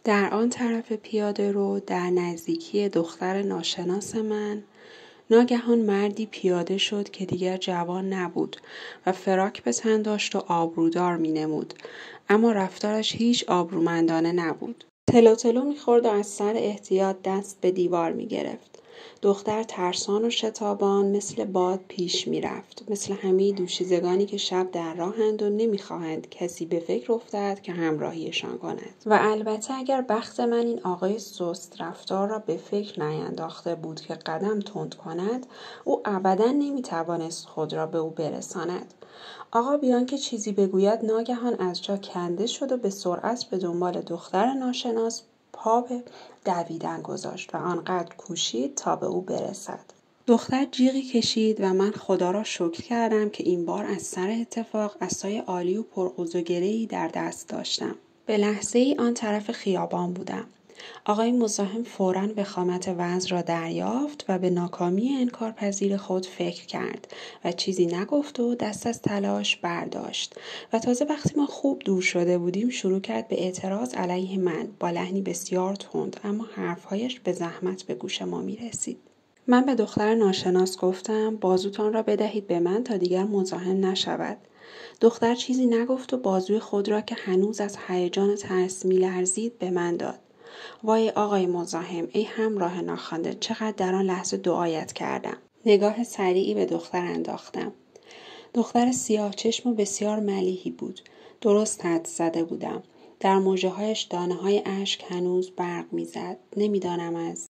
در آن طرف پیاده رو در نزدیکی دختر ناشناس من ناگهان مردی پیاده شد که دیگر جوان نبود و فراک به تن داشت و آبرودار می‌نمود، اما رفتارش هیچ آبرومندانه نبود. تلو تلو می‌خورد و از سر احتیاط دست به دیوار می‌گرفت. دختر ترسان و شتابان مثل باد پیش می‌رفت، مثل همه دوشیزگانی که شب در راهند و نمی‌خواهند کسی به فکر افتد که همراهیشان کند. و البته اگر بخت من این آقای سست رفتار را به فکر نینداخته بود که قدم تند کند، او ابداً نمی‌توانست خود را به او برساند. آقا بیان که چیزی بگوید ناگهان از جا کنده شد و به سرعت به دنبال دختر ناشناس پا به دویدن گذاشت و آنقدر کوشید تا به او برسد. دختر جیغی کشید و من خدا را شکر کردم که این بار از سر اتفاق عصای عالی و پرغوز و گره‌ای در دست داشتم. به لحظه ای آن طرف خیابان بودم. آقای مزاحم فوراً وخامت وضع را دریافت و به ناکامی انکارپذیر خود فکر کرد و چیزی نگفت و دست از تلاش برداشت و تازه وقتی ما خوب دور شده بودیم شروع کرد به اعتراض علیه من با لحنی بسیار تند، اما حرفهایش به زحمت به گوش ما می رسید. من به دختر ناشناس گفتم بازوتان را بدهید به من تا دیگر مزاحم نشود. دختر چیزی نگفت و بازوی خود را که هنوز از هیجان و ترس می لرزید به من داد. وای آقای مزاحم، ای همراه ناخوانده، چقدر در آن لحظه دعایت کردم. نگاه سریعی به دختر انداختم. دختر سیاه چشم و بسیار ملیحی بود. درست حدس زده بودم. در مژه‌هایش دانه‌های اشک هنوز برق می‌زد. نمی‌دانم از